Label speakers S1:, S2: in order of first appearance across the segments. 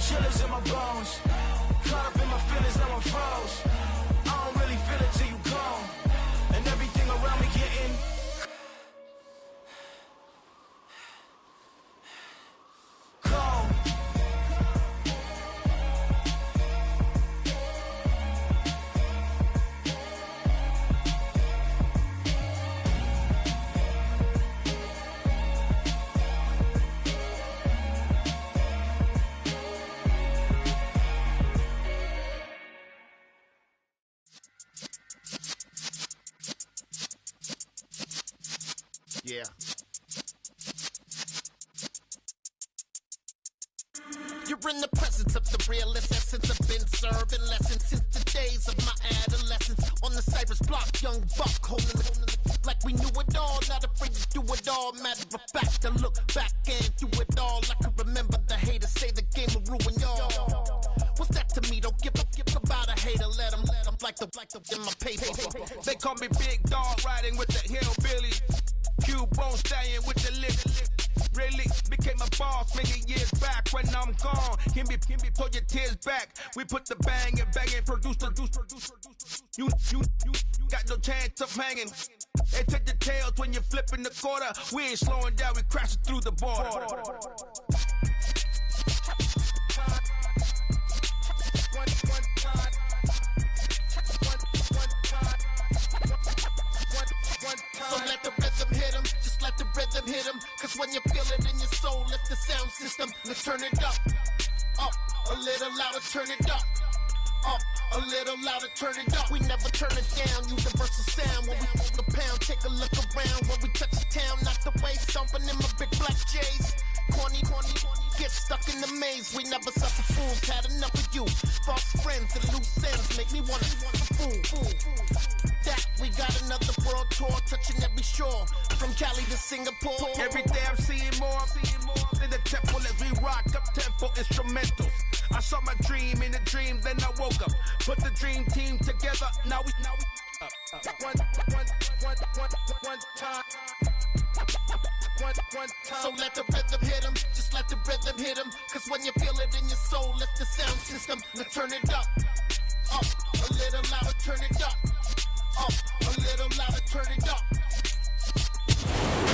S1: chillers in my bones. Caught up in my feelings, now I'm froze. I don't really feel it till you gone. And everything around me getting cold.
S2: Yeah. You're in the presence of the realest essence. I've been serving lessons since the days of my adolescence. On the Cypress block, young buck holding it like we knew it all. Not afraid to do it all. Matter of fact, I look back and do it all. I can remember the haters say the game will ruin y'all. What's that to me? Don't give about a hater. Let them like the in my paper.
S1: They call me Big Dog, riding with the hillbilly. Q-Bone stallion with the lip. Really became a boss many years back. When I'm gone, can be pull your tears back. We put the bang and produce. You got no chance of hanging. They take the tails when you're flipping the quarter. We ain't slowing down, we crashing through the border.
S2: So let the rhythm hit him, just let the rhythm hit him. Cause when you feel it in your soul, lift the sound system. Let's turn it up, a little louder, turn it up, a little louder, turn it up. We never turn it down, universal sound. When we move the pound, take a look around. When we touch the town, knock the way, stomping in my big black J's. Corny, get stuck in the maze. We never suffer fools, had enough of you. False friends and loose ends make me wanna fool. That we got another world tour, touching every shore, from Cali to Singapore.
S1: Every day I'm seeing more in the temple as we rock up tempo instrumentals. I saw my dream in a dream, then I woke up. Put the dream team together, now we up. One time.
S2: So let the rhythm hit him, just let the rhythm hit him. Cause when you feel it in your soul, lift the sound system. Now turn it up, a little louder, turn it up, a little louder, turn it up.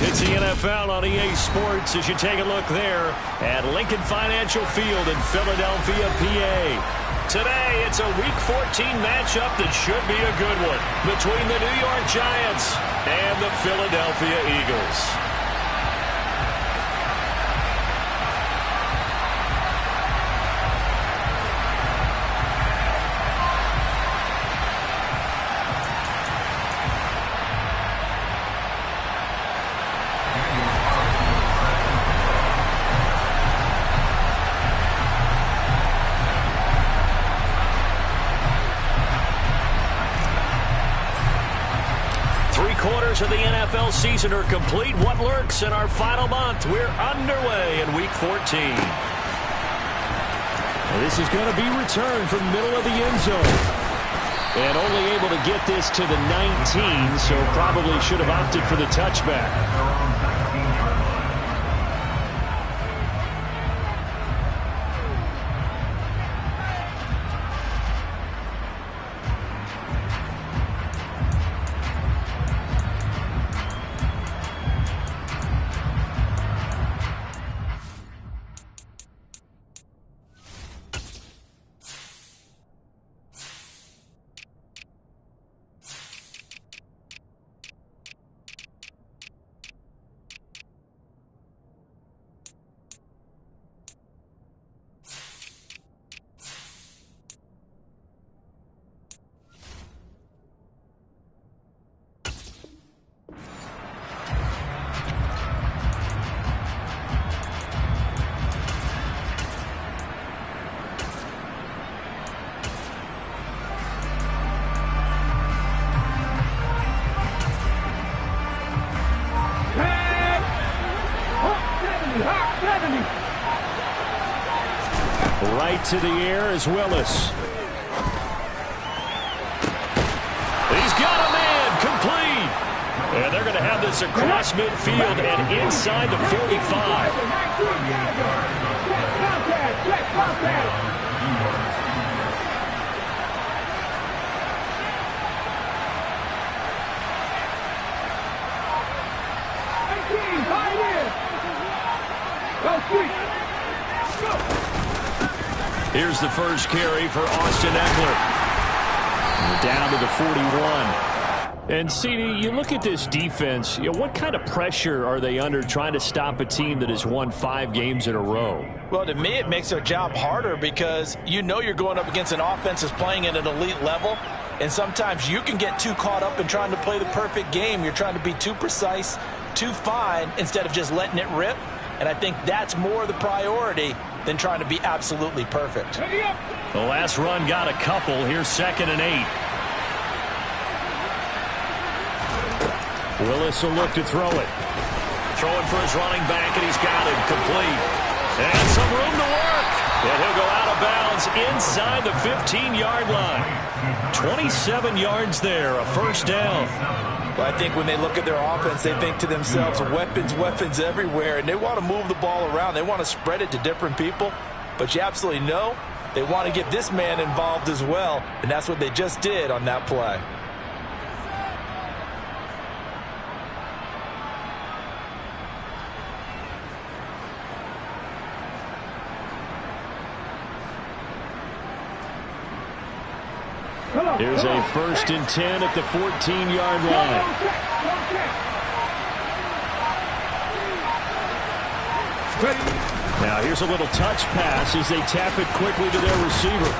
S3: It's the NFL on EA Sports as you take a look there at Lincoln Financial Field in Philadelphia, PA. Today, it's a Week 14 matchup that should be a good one between the New York Giants and the Philadelphia Eagles. Of the NFL season are complete. What lurks in our final month? We're underway in Week 14.
S4: This is going to be returned from middle of the end zone.
S3: And only able to get this to the 19, so probably should have opted for the touchback. Right to the air is Willis. He's got a man, complete. And they're going to have this across midfield and inside the 45. Here's the first carry for Austin Eckler. And down to the 41. And, CD, you look at this defense, what kind of pressure are they under trying to stop a team that has won 5 games in a row?
S5: Well, to me, it makes their job harder because you know you're going up against an offense that's playing at an elite level, and sometimes you can get too caught up in trying to play the perfect game. You're trying to be too precise, too fine, instead of just letting it rip. And I think that's more the priority than trying to be absolutely perfect.
S3: The last run got a couple. Here's 2nd and 8. Willis will look to throw it. Throwing for his running back, and he's got it complete. And some room to work. And he'll go out of bounds inside the 15-yard line. 27 yards there, a first down.
S5: Well, I think when they look at their offense, they think to themselves, weapons everywhere, and they want to move the ball around. They want to spread it to different people. But you absolutely know they want to get this man involved as well, and that's what they just did on that play.
S3: Here's a 1st and 10 at the 14-yard line. Now here's a little touch pass as they tap it quickly to their receiver.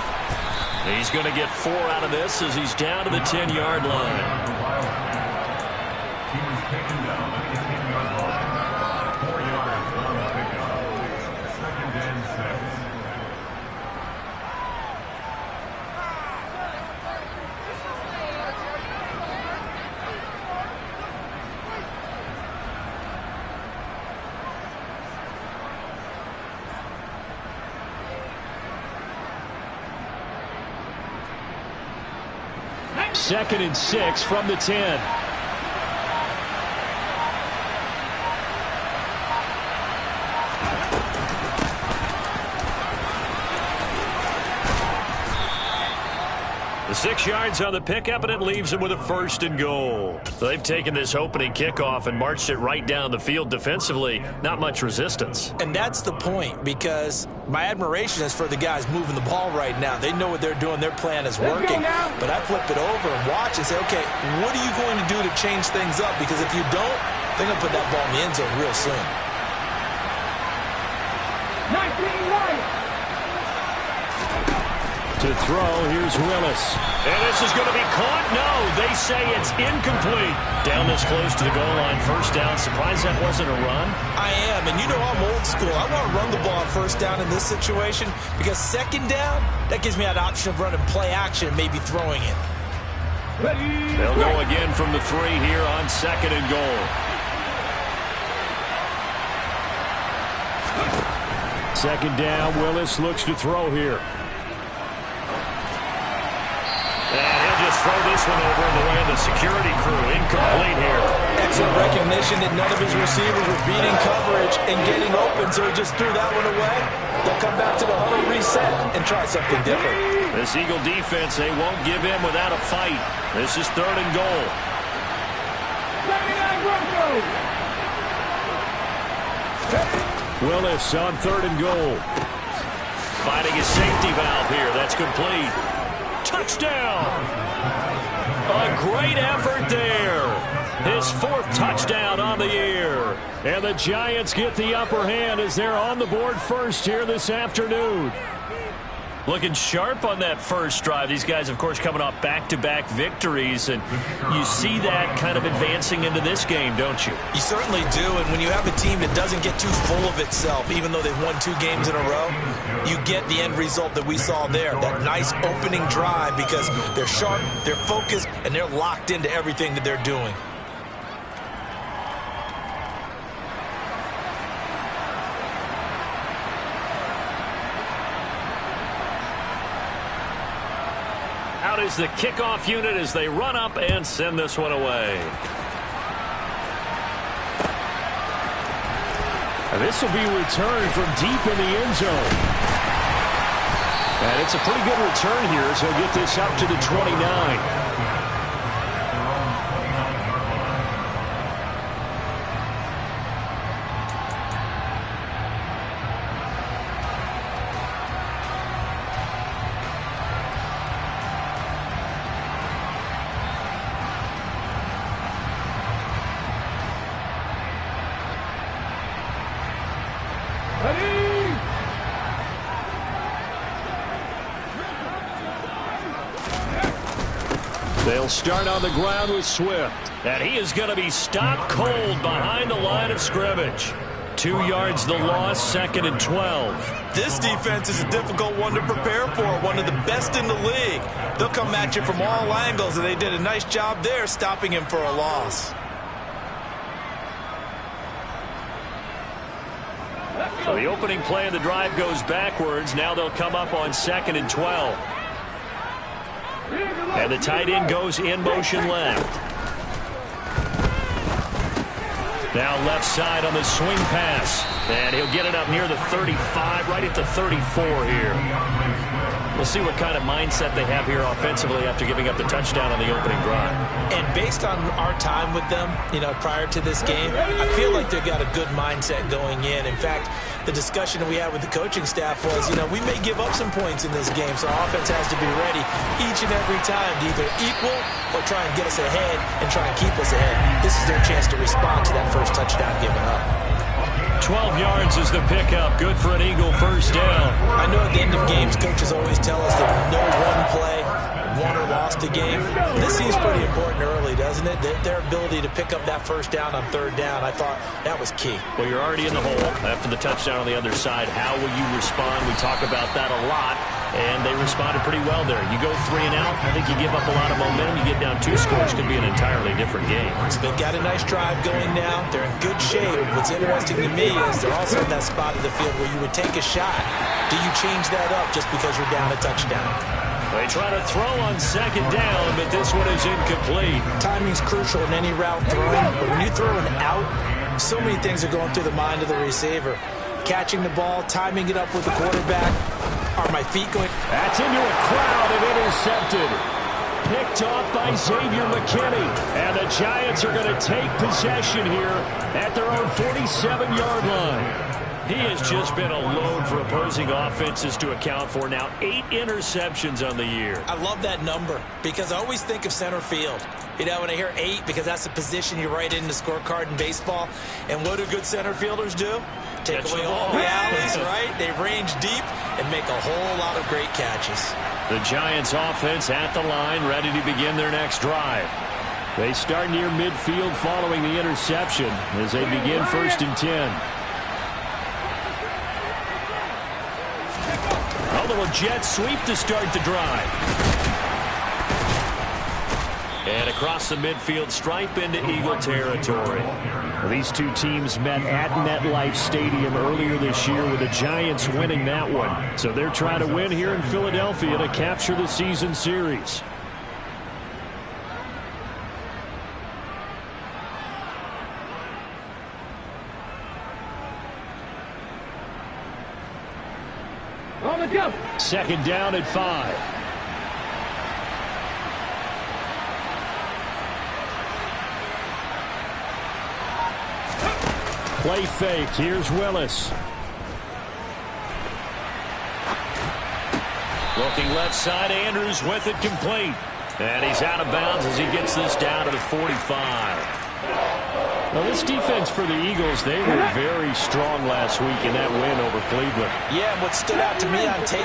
S3: He's going to get 4 out of this as he's down to the 10-yard line. Second and 6 from the 10. The 6 yards on the pickup, and it leaves them with a 1st and goal. They've taken this opening kickoff and marched it right down the field defensively. Not much resistance.
S5: And that's the point, because my admiration is for the guys moving the ball right now. They know what they're doing. Their plan is working. But I flip it over and watch and say, okay, what are you going to do to change things up? Because if you don't, they're going to put that ball in the end zone real soon.
S1: 19 right.
S3: To throw, here's Willis. And this is going to be caught? No, they say it's incomplete. Down this close to the goal line, 1st down. Surprised that wasn't a run?
S5: I am, and you know I'm old school. I want to run the ball on 1st down in this situation because 2nd down, that gives me an option of running play action and maybe throwing it.
S3: They'll go again from the 3 here on 2nd and goal. Second down, Willis looks to throw here. And he'll just throw this one over in the way of the security crew. Incomplete here.
S5: Excellent recognition that none of his receivers were beating coverage and getting open, so he just threw that one away. They'll come back to the huddle, reset, and try something different.
S3: This Eagle defense, they won't give in without a fight. This is 3rd and goal. Willis on 3rd and goal. Finding his safety valve here. That's complete. Touchdown! A great effort there. His 4th touchdown on the year. And the Giants get the upper hand as they're on the board first here this afternoon. Looking sharp on that first drive. These guys, of course, coming off back-to-back victories, and you see that kind of advancing into this game, don't you?
S5: You certainly do, and when you have a team that doesn't get too full of itself, even though they've won 2 games in a row, you get the end result that we saw there, that nice opening drive, because they're sharp, they're focused, and they're locked into everything that they're doing.
S3: Out is the kickoff unit as they run up and send this one away. And this will be returned from deep in the end zone. And it's a pretty good return here, so he'll get this up to the 29. They'll start on the ground with Swift. And he is going to be stopped cold behind the line of scrimmage. 2 yards the loss, 2nd and 12.
S5: This defense is a difficult one to prepare for, one of the best in the league. They'll come at you from all angles, and they did a nice job there stopping him for a loss.
S3: So the opening play of the drive goes backwards. Now they'll come up on 2nd and 12. And the tight end goes in motion left. Now left side on the swing pass. And he'll get it up near the 35, right at the 34 here. We'll see what kind of mindset they have here offensively after giving up the touchdown on the opening drive. And based on our time with them, prior to this game, I feel like they've got a good mindset going in. In fact, the discussion that we had with the coaching staff was, we may give up some points in this game, so our offense has to be ready each and every time to either equal or try and get us ahead and try and keep us ahead. This is their chance to respond to that first touchdown given up. 12 yards is the pickup. Good for an Eagle first down. I know at the end of games, coaches always tell us that no one play, won or lost a game. This seems pretty important early, doesn't it? Their ability to pick up that first down on 3rd down, I thought that was key. Well, you're already in the hole after the touchdown on the other side. How will you respond? We talk about that a lot, and they responded pretty well there. You go 3 and out, I think you give up a lot of momentum. You get down 2 scores, could be an entirely different game. So they've got a nice drive going now. They're in good shape. What's interesting to me is they're also in that spot of the field where you would take a shot. Do you change that up just because you're down a touchdown? They try to throw on 2nd down, but this one is incomplete. Timing's crucial in any route throwing, but when you throw an out, so many things are going through the mind of the receiver. Catching the ball, timing it up with the quarterback. Are my feet going? That's into a crowd and intercepted. Picked off by Xavier McKinney. And the Giants are going to take possession here at their own 47-yard line. He has just been a load for opposing offenses to account for. Now 8 interceptions on the year. I love that number because I always think of center field. When I hear 8, because that's the position you write in the scorecard in baseball. And what do good center fielders do? Take away all the alleys, right? They range deep and make a whole lot of great catches. The Giants offense at the line, ready to begin their next drive. They start near midfield following the interception as they begin 1st and 10. A little jet sweep to start the drive. And across the midfield stripe into Eagle territory. Well, these two teams met at MetLife Stadium earlier this year with the Giants winning that one. So they're trying to win here in Philadelphia to capture the season series. Second down at 5. Play fake. Here's Willis. Looking left side. Andrews with it complete. And he's out of bounds as he gets this down to the 45. Well, this defense for the Eagles, they were very strong last week in that win over Cleveland. Yeah, and what stood out to me on tape,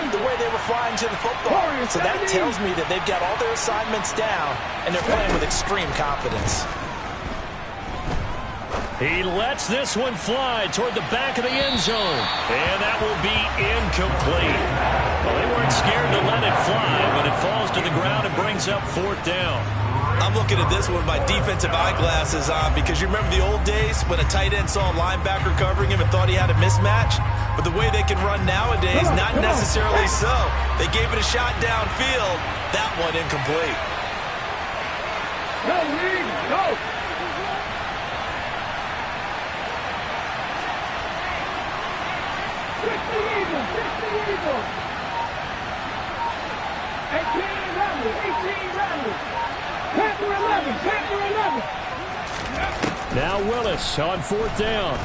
S3: the way they were flying to the football. So that tells me that they've got all their assignments down, and they're playing with extreme confidence. He lets this one fly toward the back of the end zone, and that will be incomplete. Well, they weren't scared to let it fly, but it falls to the ground and brings up 4th down. I'm looking at this one with my defensive eyeglasses on because you remember the old days when a tight end saw a linebacker covering him and thought he had a mismatch? But the way they can run nowadays, not necessarily so. They gave it a shot downfield. That one incomplete.
S6: Go, Reed, go! Pick the Eagles, pick the Eagles! 18 runners, 18 runners! Panther 11, Panther 11!
S3: Now Willis on 4th down.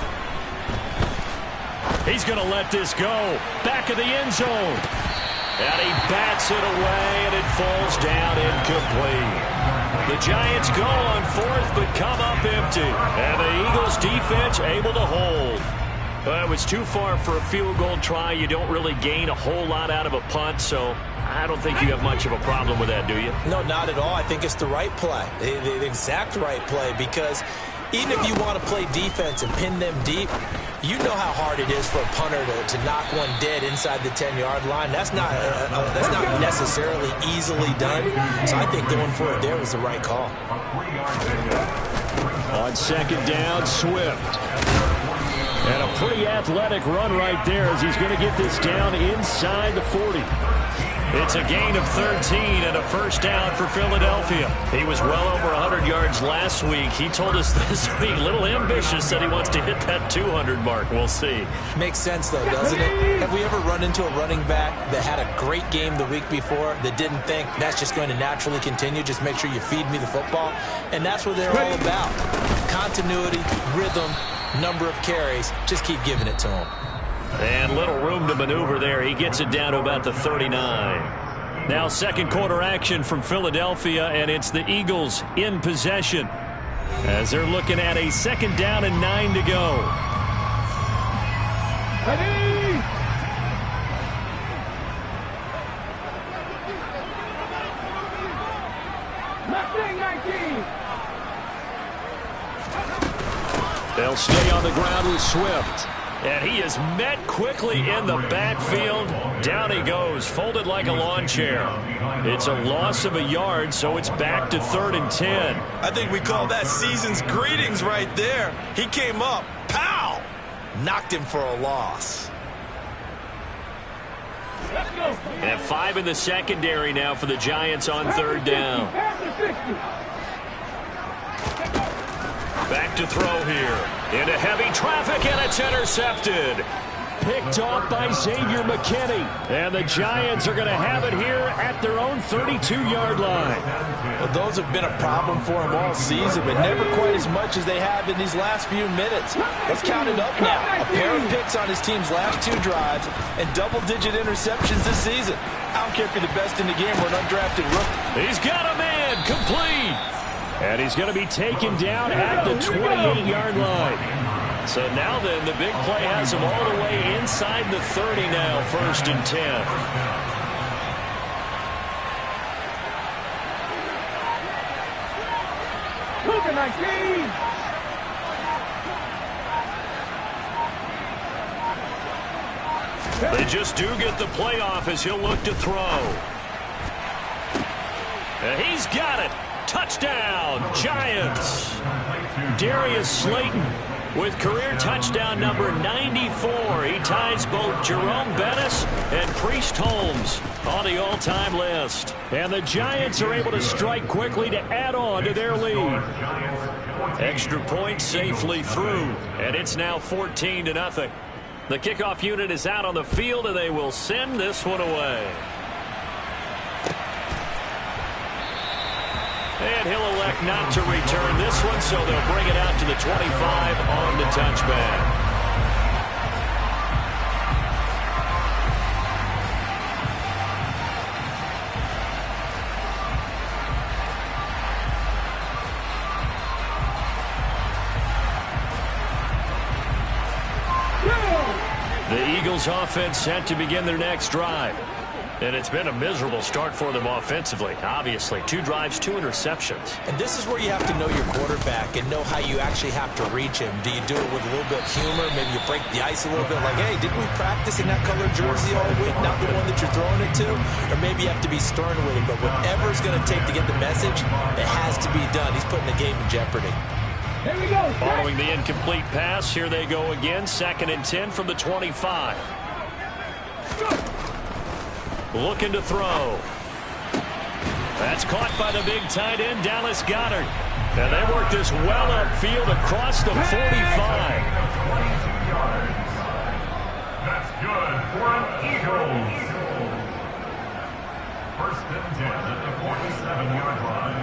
S3: He's going to let this go. Back of the end zone. And he bats it away, and it falls down incomplete. The Giants go on 4th, but come up empty. And the Eagles defense able to hold. Well, it was too far for a field goal try. You don't really gain a whole lot out of a punt, so I don't think you have much of a problem with that, do you?
S5: No, not at all. I think it's the right play, the exact right play, because even if you want to play defense and pin them deep, you know how hard it is for a punter to knock one dead inside the 10-yard line. That's not necessarily easily done. So I think going for it there was the right call.
S4: On second down, Swift. And a pretty athletic run right there as he's going to get this down inside the 40.
S3: It's a gain of 13 and a first down for Philadelphia. He was well over 100 yards last week. He told us this week, a little ambitious, said he wants to hit that 200 mark. We'll see.
S5: Makes sense, though, doesn't it? Have we ever run into a running back that had a great game the week before that didn't think that's just going to naturally continue? Just make sure you feed me the football. And that's what they're all about. Continuity, rhythm, number of carries. Just keep giving it to him.
S3: And little room to maneuver there. He gets it down to about the 39. Now second quarter action from Philadelphia, and it's the Eagles in possession as they're looking at a second down and 9 to go.
S6: Ready? Mustang 19.
S4: They'll stay on the ground with Swift.
S3: And he is met quickly in the backfield. Down he goes, folded like a lawn chair. It's a loss of a yard, so it's back to 3rd and 10.
S5: I think we call that season's greetings right there. He came up, pow! Knocked him for a loss.
S6: Let's go.
S3: And 5 in the secondary now for the Giants on 3rd down. Back to throw here. Into heavy traffic, and it's intercepted.
S4: Picked off by Xavier McKinney. And the Giants are going to have it here at their own 32-yard line.
S5: Well, those have been a problem for him all season, but never quite as much as they have in these last few minutes. Let's count it up now. A pair of picks on his team's last 2 drives and double-digit interceptions this season. I don't care if you're the best in the game or an undrafted rookie.
S3: He's got a man complete.
S4: And he's going to be taken down at the 28-yard line.
S3: So now then, the big play has him all the way inside the 30 now, 1st and 10.
S6: Cougar 19.
S3: They just do get the playoff as he'll look to throw. And he's got it. Touchdown, Giants. Darius Slayton with career touchdown number 94. He ties both Jerome Bettis and Priest Holmes on the all-time list.
S4: And the Giants are able to strike quickly to add on to their lead.
S3: Extra point safely through, and it's now 14-0. The kickoff unit is out on the field, and they will send this one away. And he'll elect not to return this one, so they'll bring it out to the 25 on the touchback. The Eagles offense set to begin their next drive. And it's been a miserable start for them offensively, obviously. 2 drives, 2 interceptions.
S5: And this is where you have to know your quarterback and know how you actually have to reach him. Do you do it with a little bit of humor? Maybe you break the ice a little bit like, hey, didn't we practice in that colored jersey all week? Not the one that you're throwing it to? Or maybe you have to be stern with him. But whatever it's going to take to get the message, it has to be done. He's putting the game in jeopardy.
S6: Here we go.
S3: Following the incomplete pass, here they go again. 2nd and 10 from the 25. Looking to throw. That's caught by the big tight end, Dallas Goedert. And they work this well upfield across the 45.
S7: That's good for an Eagles. 1st and 10 at the 47-yard line.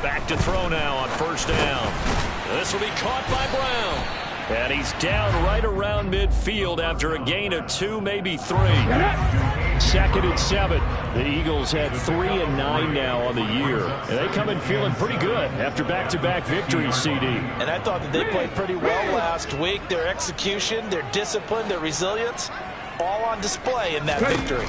S3: Back to throw now on 1st down. This will be caught by Brown. And he's down right around midfield after a gain of 2, maybe 3. 2nd and 7. The Eagles had 3 and 9 now on the year. And they come in feeling pretty good after back-to-back victories, CD.
S5: And I thought that they played pretty well last week. Their execution, their discipline, their resilience, all on display in that victory.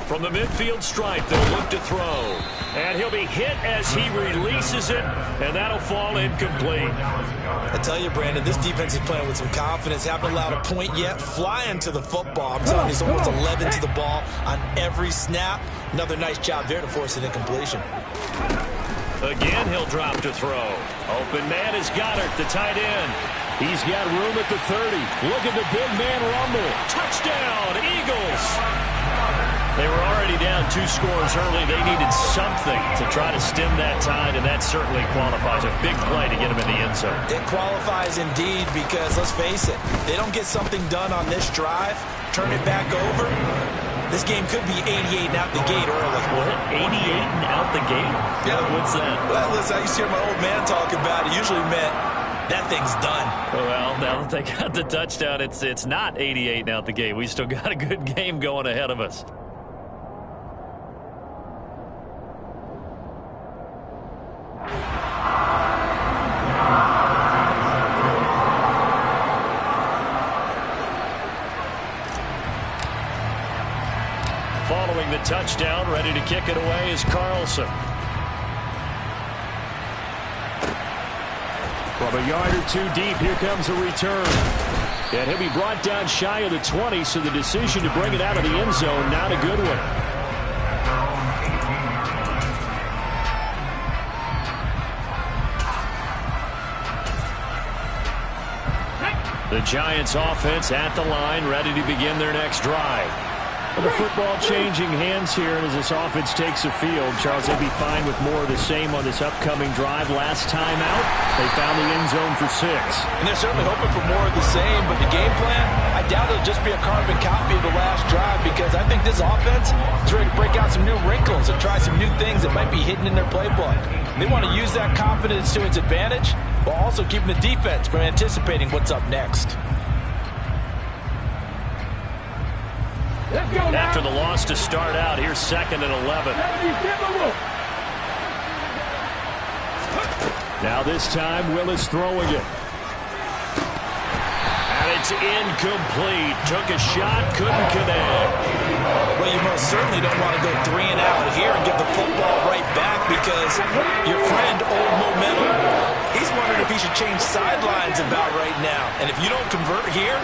S3: From the midfield stripe, they'll look to throw. And he'll be hit as he releases it, and that'll fall incomplete.
S5: I tell you, Brandon, this defense is playing with some confidence. Haven't allowed a point yet. Flying to the football. I'm telling you, it's almost 11 to the ball on every snap. Another nice job there to force an incompletion.
S3: Again, he'll drop to throw. Open man is Goddard, the tight end. He's got room at the 30. Look at the big man rumble. Touchdown, Eagles! They were already down 2 scores early. They needed something to try to stem that tide, and that certainly qualifies. A big play to get him in the end zone.
S5: It qualifies indeed because, let's face it, they don't get something done on this drive, turn it back over, this game could be 88 and out the gate early.
S3: What? 88 and out the gate?
S5: Yeah.
S3: What's that?
S5: Well, listen, I used to hear my old man talk about it. Usually meant that thing's done.
S3: Well, now that they got the touchdown, it's not 88 and out the gate. We still got a good game going ahead of us. Following the touchdown, ready to kick it away is Carlson. From a yard or 2 deep, here comes a return. And he'll be brought down shy of the 20, so the decision to bring it out of the end zone, not a good one. The Giants offense at the line, ready to begin their next drive. The football changing hands here as this offense takes the field. Charles, they'd be fine with more of the same on this upcoming drive. Last time out, they found the end zone for 6.
S5: And they're certainly hoping for more of the same, but the game plan, I doubt it'll just be a carbon copy of the last drive because I think this offense is ready to break out some new wrinkles and try some new things that might be hidden in their playbook. They want to use that confidence to its advantage while also keeping the defense from anticipating what's up next.
S3: After the loss to start out, here's 2nd and 11. Now this time, Willis throwing it. And it's incomplete. Took a shot, couldn't connect.
S5: Well, you most certainly don't want to go 3 and out here and give the football right back because your friend, Old Momentum, he's wondering if he should change sidelines about right now. And if you don't convert here,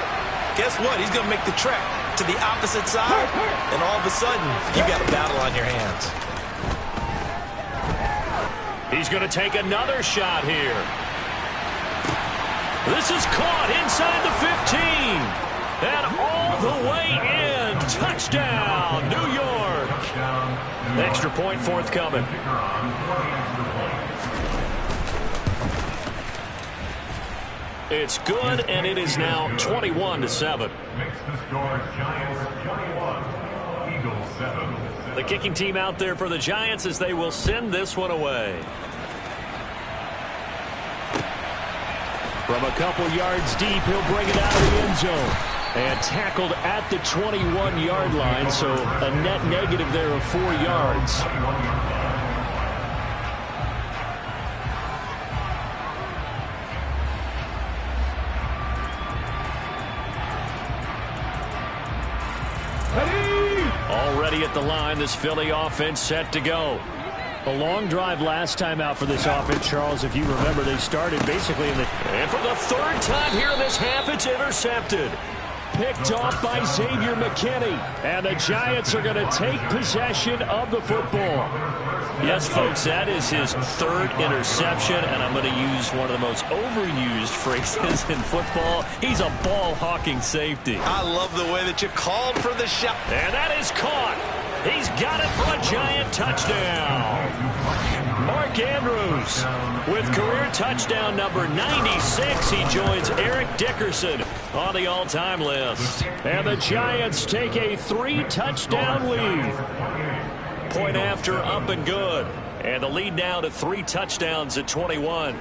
S5: guess what? He's going to make the trek to the opposite side, and all of a sudden, you got a battle on your hands.
S3: He's going to take another shot here. This is caught inside the 15. And all the way in. Touchdown, New York. Extra point forthcoming. It's good, and it is now 21-7.
S7: Makes the score Giants 21, Eagles 7.
S3: The kicking team out there for the Giants as they will send this one away. From a couple yards deep, he'll bring it out of the end zone. And tackled at the 21-yard line, so a net negative there of 4 yards. Already at the line, this Philly offense set to go. A long drive last time out for this offense, Charles. If you remember, they started basically in the... And for the 3rd time here in this half, it's intercepted. Picked off by Xavier McKinney. And the Giants are going to take possession of the football. Yes, folks, that is his 3rd interception, and I'm going to use one of the most overused phrases in football. He's a ball-hawking safety.
S5: I love the way that you called for the shot.
S3: And that is caught. He's got it for a Giant touchdown. Mark Andrews with career touchdown number 96. He joins Eric Dickerson on the all-time list. And the Giants take a 3-touchdown lead. Point after, up and good. And the lead now to 3 touchdowns at 21.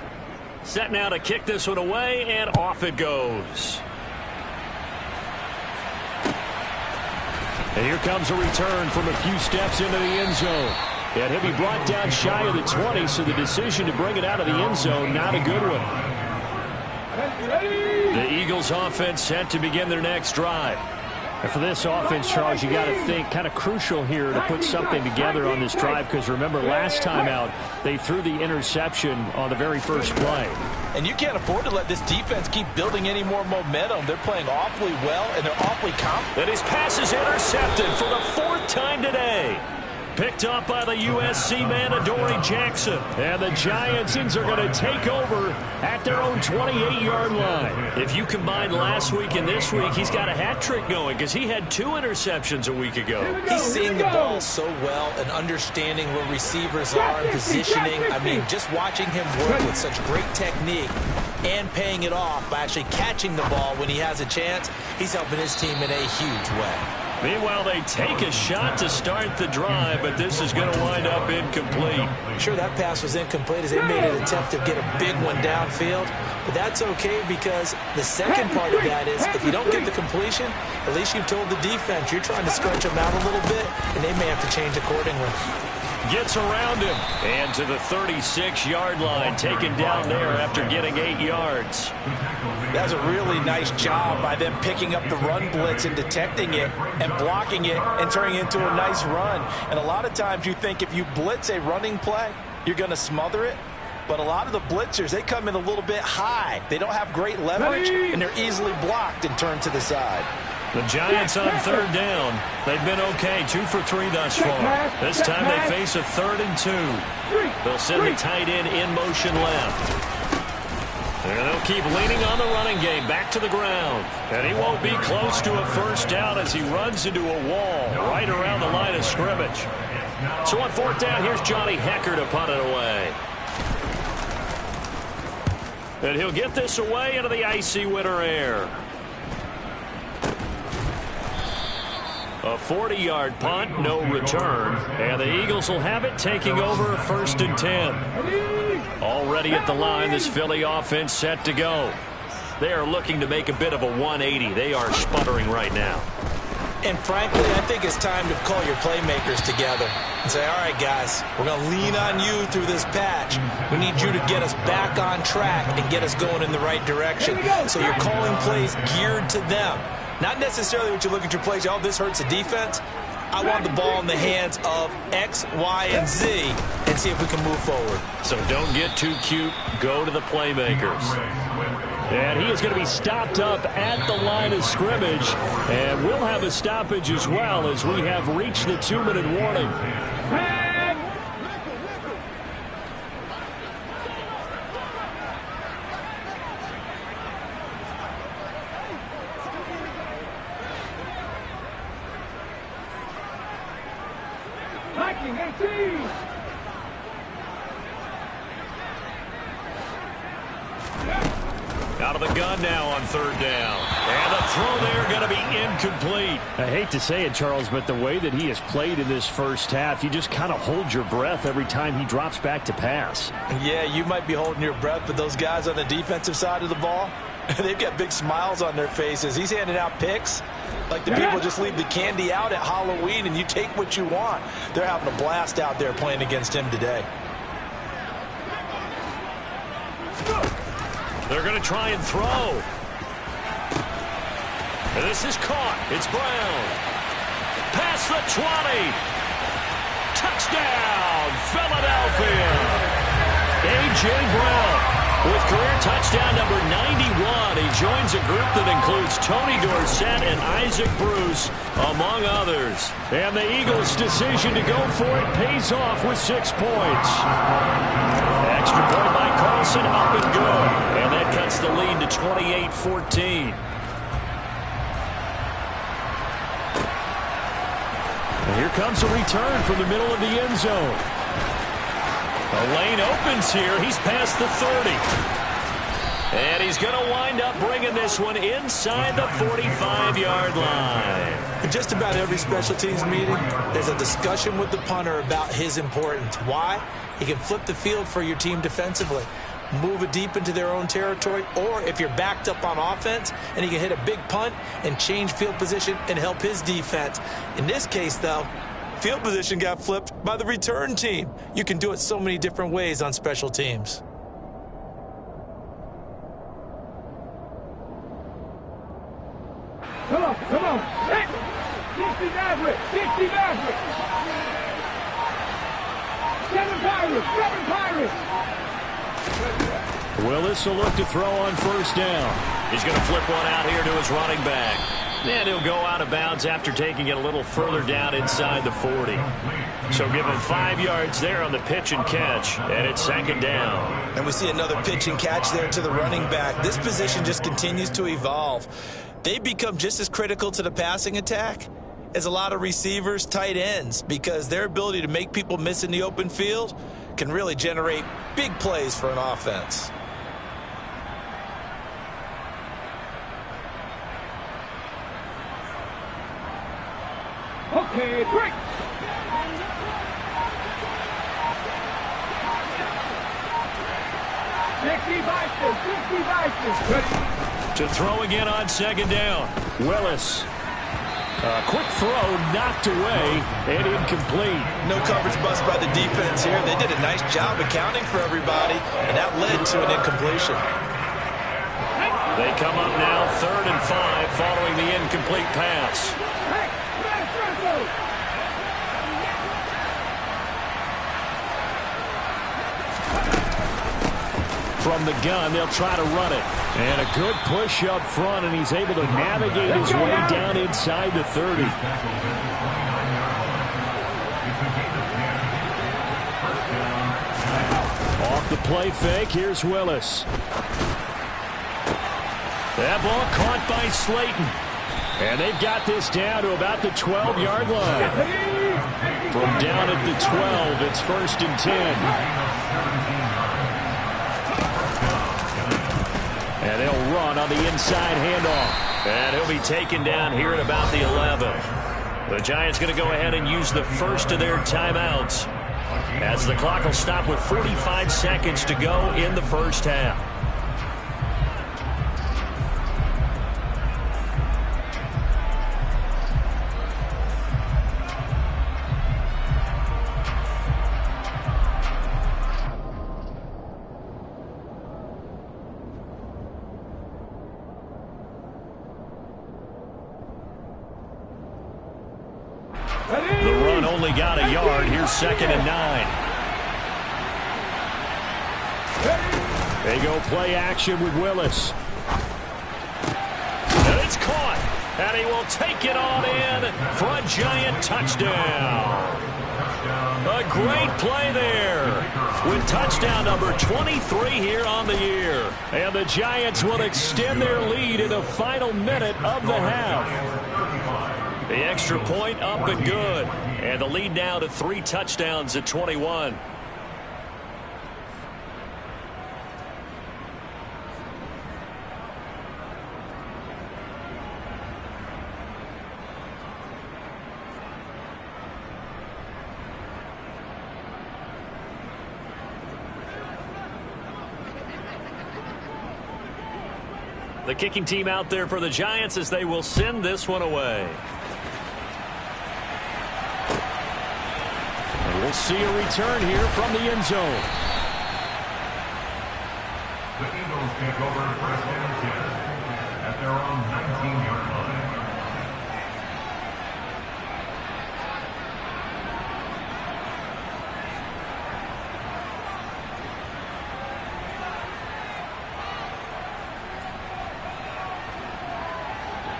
S3: Set now to kick this one away, and off it goes. And here comes a return from a few steps into the end zone. And he'll be brought down shy of the 20, so the decision to bring it out of the end zone, not a good one. The Eagles offense set to begin their next drive. And for this offense, Charles, you got to think kind of crucial here to put something together on this drive, because remember last time out they threw the interception on the very first play.
S5: And you can't afford to let this defense keep building any more momentum. They're playing awfully well, and they're awfully confident.
S3: And his pass is intercepted for the 4th time today. Picked up by the USC man, Adoree Jackson. And the Giants are going to take over at their own 28-yard line. If you combine last week and this week, he's got a hat trick going because he had 2 interceptions a week ago.
S5: He's seeing the ball so well and understanding where receivers are and positioning. I mean, just watching him work with such great technique and paying it off by actually catching the ball when he has a chance, he's helping his team in a huge way.
S3: Meanwhile, they take a shot to start the drive, but this is going to wind up incomplete.
S5: Sure, that pass was incomplete as they made an attempt to get a big one downfield, but that's okay because the second part of that is if you don't get the completion, at least you've told the defense you're trying to stretch them out a little bit, and they may have to change accordingly.
S3: Gets around him and to the 36-yard line, taken down there after getting 8 yards.
S5: That's a really nice job by them picking up the run blitz and detecting it and blocking it and turning it into a nice run. And a lot of times you think if you blitz a running play, you're going to smother it. But a lot of the blitzers, they come in a little bit high. They don't have great leverage, and they're easily blocked and turned to the side.
S3: The Giants on 3rd down. They've been okay, 2 for 3 thus far. This time they face a 3rd and 2. They'll send the tight end in motion left. And they'll keep leaning on the running game back to the ground. And he won't be close to a first down as he runs into a wall right around the line of scrimmage. So on 4th down, here's Johnny Hecker to punt it away. And he'll get this away into the icy winter air. A 40-yard punt, no return. And the Eagles will have it, taking over 1st and 10. Already at the line, this Philly offense set to go. They are looking to make a bit of a 180. They are sputtering right now.
S5: And frankly, I think it's time to call your playmakers together and say, all right, guys, we're going to lean on you through this patch. We need you to get us back on track and get us going in the right direction. So you're calling plays geared to them. Not necessarily what you look at your plays, oh, this hurts the defense. I want the ball in the hands of X, Y, and Z and see if we can move forward.
S3: So don't get too cute. Go to the playmakers. And he is going to be stopped up at the line of scrimmage. And we'll have a stoppage as well as we have reached the 2-minute warning. Out of the gun now on 3rd down. And the throw there going to be incomplete.
S4: I hate to say it, Charles, but the way that he has played in this first half, you just kind of hold your breath every time he drops back to pass.
S5: Yeah, you might be holding your breath, but those guys on the defensive side of the ball, they've got big smiles on their faces. He's handing out picks like the people just leave the candy out at Halloween and you take what you want. They're having a blast out there playing against him today.
S3: They're going to try and throw. And this is caught. It's Brown. Past the 20. Touchdown, Philadelphia. A.J. Brown with career touchdown number 91. He joins a group that includes Tony Dorsett and Isaac Bruce, among others. And the Eagles' decision to go for it pays off with 6 points. Extra point by Carlson, up and good. And that cuts the lead to 28-14.
S4: And here comes a return from the middle of the end zone.
S3: The lane opens here. He's past the 30. And he's going to wind up bringing this one inside the 45-yard line.
S5: Just about every special teams meeting, there's a discussion with the punter about his importance. Why? He can flip the field for your team defensively. move it deep into their own territory, or if you're backed up on offense and he can hit a big punt and change field position and help his defense. In this case, though, field position got flipped by the return team. You can do it so many different ways on special teams.
S6: Come on, come on. 60 Maverick, 60 Maverick. 7 Pirates, 7 Pirates.
S4: Willis will look to throw on first down.
S3: He's going to flip one out here to his running back. And he'll go out of bounds after taking it a little further down inside the 40. So give him 5 yards there on the pitch and catch, and it's second down.
S5: And we see another pitch and catch there to the running back. This position just continues to evolve. They become just as critical to the passing attack as a lot of receivers, tight ends, because their ability to make people miss in the open field can really generate big plays for an offense.
S6: Okay, break.
S4: To throw again on second down. Willis. A quick throw knocked away and incomplete.
S5: No coverage bust by the defense here. They did a nice job accounting for everybody, and that led to an incompletion.
S3: They come up now 3rd and 5 following the incomplete pass.
S4: From the gun, they'll try to run it. And a good push up front, and he's able to navigate his way down inside the 30. Off the play fake, here's Willis. That ball caught by Slayton. And they've got this down to about the 12-yard line. From down at the 12, it's 1st and 10. And they'll run on the inside handoff.
S3: And he'll be taken down here at about the 11. The Giants going to go ahead and use the first of their timeouts, as the clock will stop with 45 seconds to go in the first half. The run only got a yard. Here's 2nd and 9.
S4: They go play action with Willis.
S3: And it's caught. And he will take it on in for a Giant touchdown. A great play there with touchdown number 23 here on the year.
S4: And the Giants will extend their lead in the final minute of the half.
S3: The extra point up and good. And the lead now to 3 touchdowns at 21. The kicking team out there for the Giants as they will send this one away.
S4: We'll see a return here from the end zone.
S7: The Eagles take over 1st and 10 at their own 19-yard line.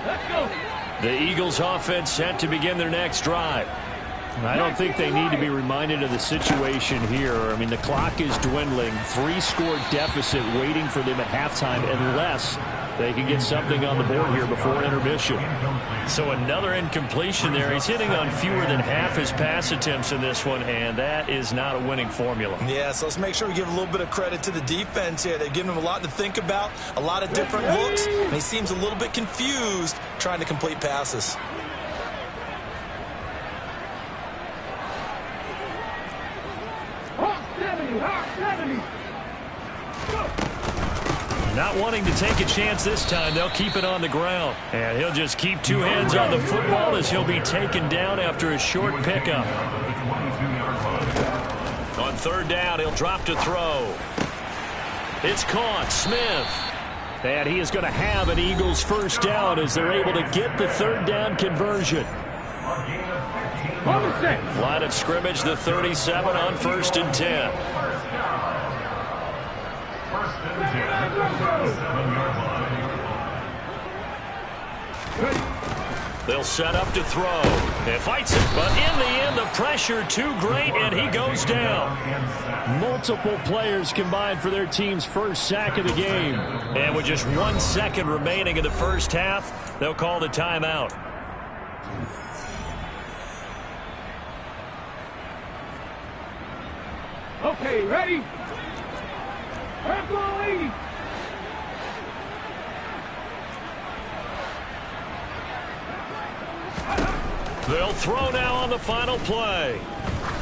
S6: Let's go.
S3: The Eagles offense set to begin their next drive.
S4: I don't think they need to be reminded of the situation here. I mean, the clock is dwindling. 3-score deficit waiting for them at halftime unless they can get something on the board here before intermission.
S3: So another incompletion there. He's hitting on fewer than half his pass attempts in this one, and that is not a winning formula.
S5: Yeah, so let's make sure we give a little bit of credit to the defense here. They've given him a lot to think about, a lot of different looks, and he seems a little bit confused trying to complete passes.
S6: Hawk 70, Hawk 70. Go.
S4: Not wanting to take a chance this time, they'll keep it on the ground. And he'll just keep two hands on the football as he'll be taken down after a short pickup. On third down, he'll drop to throw. It's caught. Smith. And he is going to have an Eagles first down as they're able to get the third down conversion. Line of scrimmage, the 37 on 1st and 10. They'll set up to throw. He fights it, but in the end, the pressure too great, and he goes down. Multiple players combined for their team's first sack of the game. And with just 1 second remaining in the first half, they'll call the timeout.
S6: Okay, ready? I'm going to lead.
S4: They'll throw now on the final play.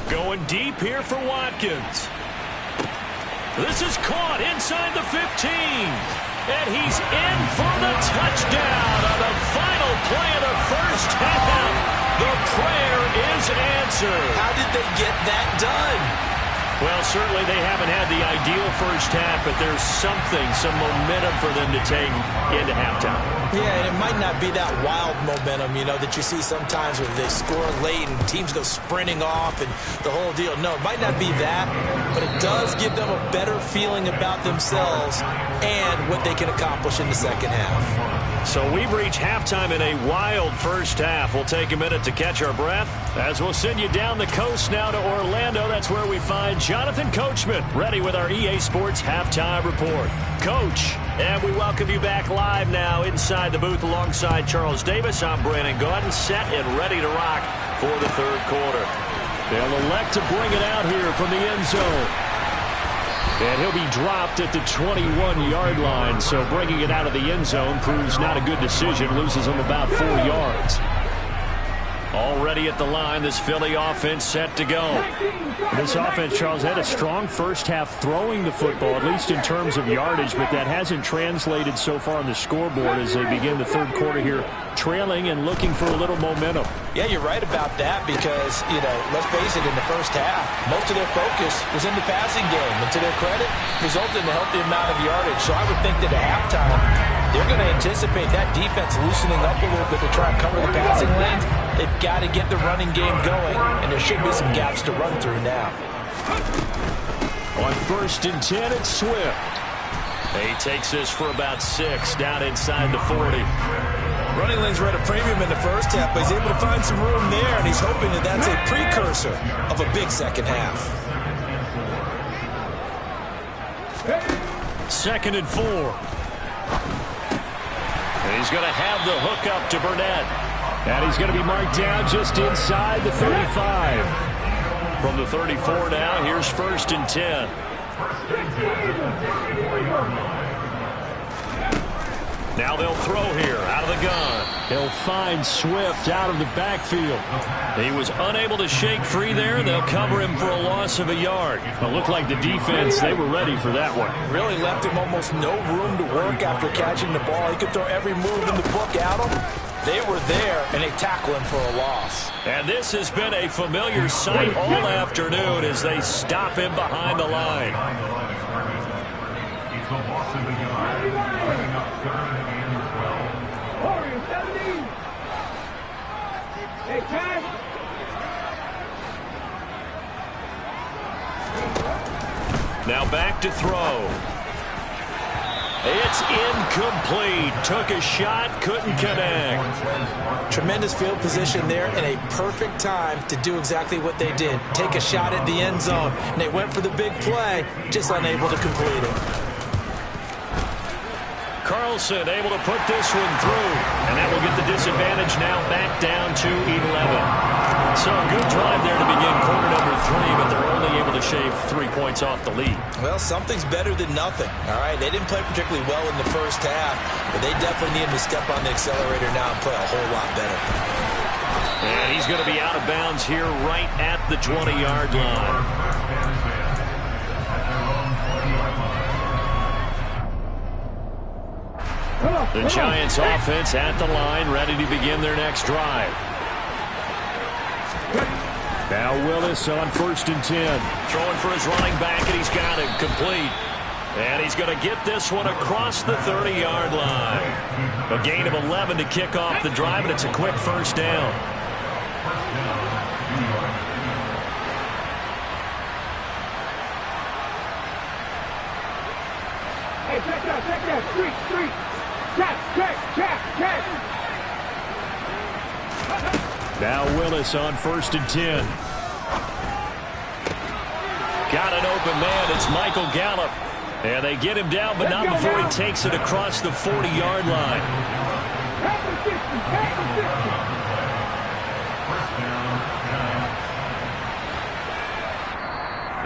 S4: Going deep here for Watkins. This is caught inside the 15. And he's in for the touchdown on the final play of the first half. The prayer is answered.
S5: How did they get that done?
S4: Well, certainly they haven't had the ideal first half, but there's some momentum for them to take into halftime.
S5: Yeah, and it might not be that wild momentum, that you see sometimes when they score late and teams go sprinting off and the whole deal. No, it might not be that, but it does give them a better feeling about themselves and what they can accomplish in the second half.
S4: So we've reached halftime in a wild first half. We'll take a minute to catch our breath as we'll send you down the coast now to Orlando. That's where we find Jonathan Coachman ready with our EA Sports Halftime Report. Coach, and we welcome you back live now inside the booth alongside Charles Davis. I'm Brandon Gordon, set and ready to rock for the third quarter. They'll elect to bring it out here from the end zone. And he'll be dropped at the 21-yard line, so bringing it out of the end zone proves not a good decision, loses him about 4 yards. Already at the line, this Philly offense set to go. This offense, Charles, had a strong first half throwing the football, at least in terms of yardage, but that hasn't translated so far on the scoreboard as they begin the third quarter here, trailing and looking for a little momentum.
S5: Yeah, you're right about that because, let's face it, in the first half, most of their focus was in the passing game. And to their credit, resulted in a healthy amount of yardage. So I would think that at halftime, they're going to anticipate that defense loosening up a little bit to try and cover the passing lanes. They've got to get the running game going, and there should be some gaps to run through now.
S4: On 1st and 10, it's Swift. He takes this for about 6 down inside the 40.
S5: Running lanes were at a premium in the first half, but he's able to find some room there, and he's hoping that that's a precursor of a big second half.
S4: 2nd and 4. And he's going to have the hook up to Burnett. And he's going to be marked down just inside the 35. From the 34 now, here's 1st and 10. Now they'll throw here out of the gun. He'll find Swift out of the backfield. He was unable to shake free there. They'll cover him for a loss of a yard. It looked like the defense, they were ready for that one.
S5: Really left him almost no room to work after catching the ball. He could throw every move in the book at him. They were there, and they tackle him for a loss.
S4: And this has been a familiar sight all afternoon as they stop him behind the line.
S7: It's a loss of a yard. Bringing up 3rd and 12.
S6: Warriors 17. Hey, time.
S4: Now back to throw. It's incomplete. Took a shot, couldn't connect.
S5: Tremendous field position there and a perfect time to do exactly what they did. Take a shot at the end zone. And they went for the big play, just unable to complete it.
S4: Carlson able to put this one through. And that will get the disadvantage now back down to 11. So a good drive there to begin quarter number 3, but they're only able to shave 3 points off the lead.
S5: Well, something's better than nothing. All right, they didn't play particularly well in the first half, but they definitely need to step on the accelerator now and play a whole lot better.
S4: And he's going to be out of bounds here right at the 20-yard line.
S3: The Giants offense at the line, ready to begin their next drive. Now Willis on 1st and 10. Throwing for his running back, and he's got it complete. And he's going to get this one across the 30-yard line. A gain of 11 to kick off the drive, and it's a quick first down.
S6: Hey, check that, street. Check.
S3: Now Willis on 1st and 10. Got an open man. It's Michael Gallup. And they get him down, but not before he takes it across the 40-yard line.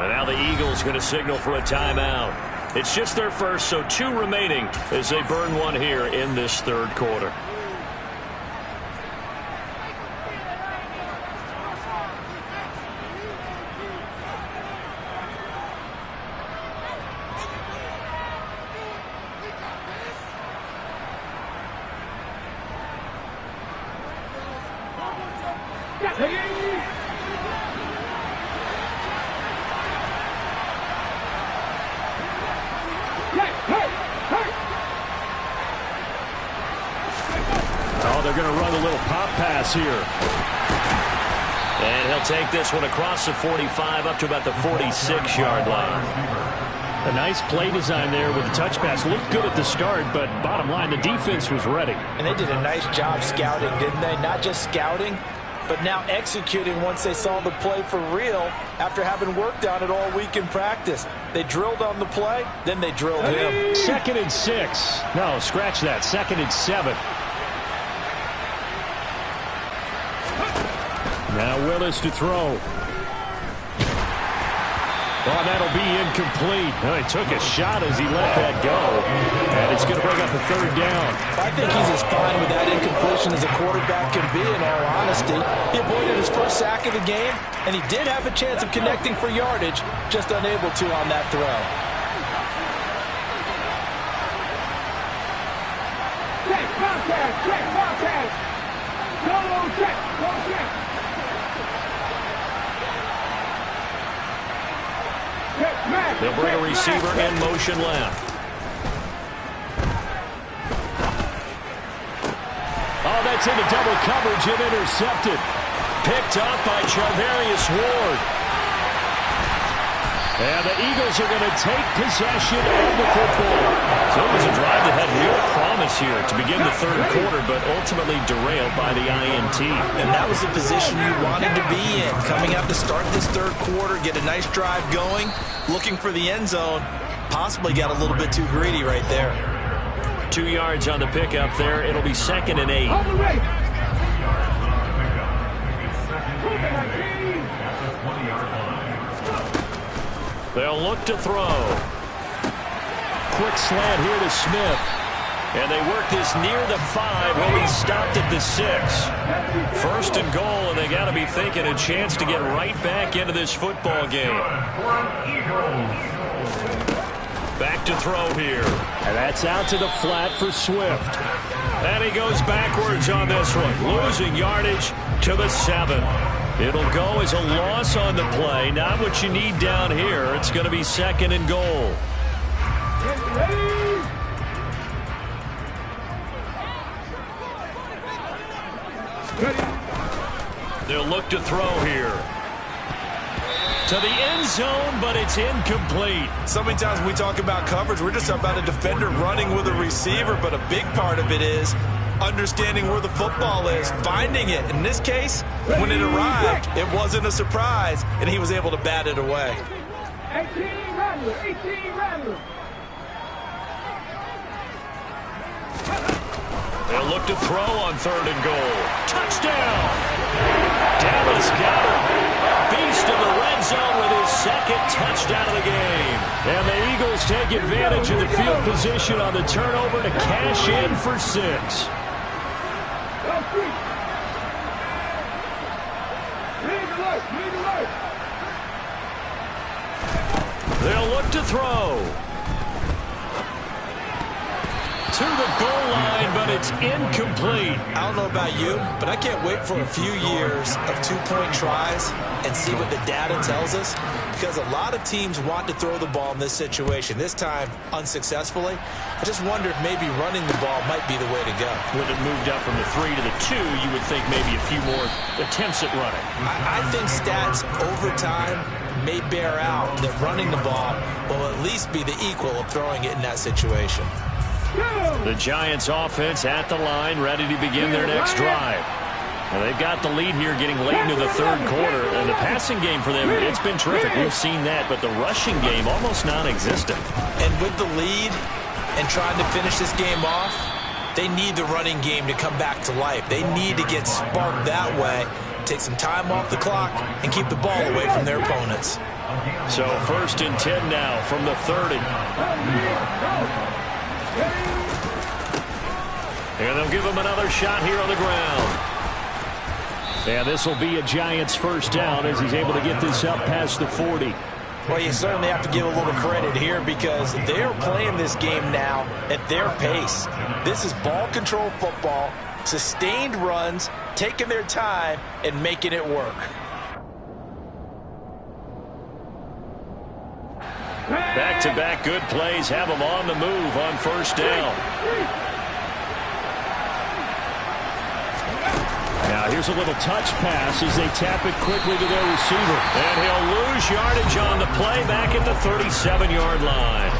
S3: And now the Eagles going to signal for a timeout. It's just their first, so 2 remaining as they burn one here in this 3rd quarter. Here. And he'll take this one across the 45 up to about the 46-yard line.
S4: A nice play design there with the touch pass. Looked good at the start, but bottom line, the defense was ready.
S5: And they did a nice job scouting, didn't they? Not just scouting, but now executing once they saw the play for real after having worked on it all week in practice. They drilled on the play, then they drilled him.
S4: 2nd and 6. No, scratch that. 2nd and 7. Now Willis to throw. Oh, that'll be incomplete. Oh, he took a shot as he let that go. And it's going to bring up a 3rd down.
S5: I think he's as fine with that incompletion as a quarterback can be, in all honesty. He avoided his first sack of the game, and he did have a chance of connecting for yardage, just unable to on that throw.
S6: Check, contact. Go, check.
S3: They'll bring a receiver in motion left.
S4: Oh, that's into double coverage and intercepted.
S3: Picked up by Charvarius Ward.
S4: And the Eagles are going to take possession of the football.
S3: So it was a drive that had real promise here to begin the 3rd quarter, but ultimately derailed by the INT.
S5: And that was the position you wanted to be in. Coming out to start this 3rd quarter, get a nice drive going, looking for the end zone. Possibly got a little bit too greedy right there.
S3: 2 yards on the pickup there. It'll be 2nd and 8. They'll look to throw.
S4: Quick slant here to Smith.
S3: And they work this near the 5. Well, he stopped at the 6. 1st and goal, and they got to be thinking a chance to get right back into this football game. Back to throw here.
S4: And that's out to the flat for Swift.
S3: And he goes backwards on this one, losing yardage to the 7. It'll go as a loss on the play. Not what you need down here. It's going to be 2nd and goal. They'll look to throw here. To the end zone, but it's incomplete.
S5: So many times when we talk about coverage, we're just about a defender running with a receiver, but a big part of it is understanding where the football is, finding it. In this case, when it arrived, it wasn't a surprise, and he was able to bat it away.
S6: 18 Rattler.
S3: They'll look to throw on 3rd and goal. Touchdown! Dallas got him. Beast in the red zone with his 2nd touchdown of the game.
S4: And the Eagles take advantage of the field position on the turnover to cash in for 6.
S3: They'll look to throw. to the goal line, but it's incomplete.
S5: I don't know about you, but I can't wait for a few years of two-point tries and see what the data tells us, because a lot of teams want to throw the ball in this situation, this time unsuccessfully. I just wonder if maybe running the ball might be the way to go.
S3: When it moved up from the 3 to the 2, you would think maybe a few more attempts at running.
S5: I think stats over time may bear out that running the ball will at least be the equal of throwing it in that situation.
S3: The Giants offense at the line, ready to begin their next drive. Well, they've got the lead here getting late into the third quarter. And the passing game for them, it's been terrific. We've seen that, but the rushing game almost non-existent.
S5: And with the lead and trying to finish this game off, they need the running game to come back to life. They need to get sparked that way, take some time off the clock, and keep the ball away from their opponents.
S3: So 1st and 10 now from the 30. And they'll give him another shot here on the ground. And this will be a Giants first down as he's able to get this up past the 40.
S5: Well, you certainly have to give a little credit here because they're playing this game now at their pace. This is ball control football, sustained runs, taking their time, and making it work.
S3: Back-to-back good plays have them on the move on first down. Now here's a little touch pass as they tap it quickly to their receiver. And he'll lose yardage on the play back at the 37-yard line.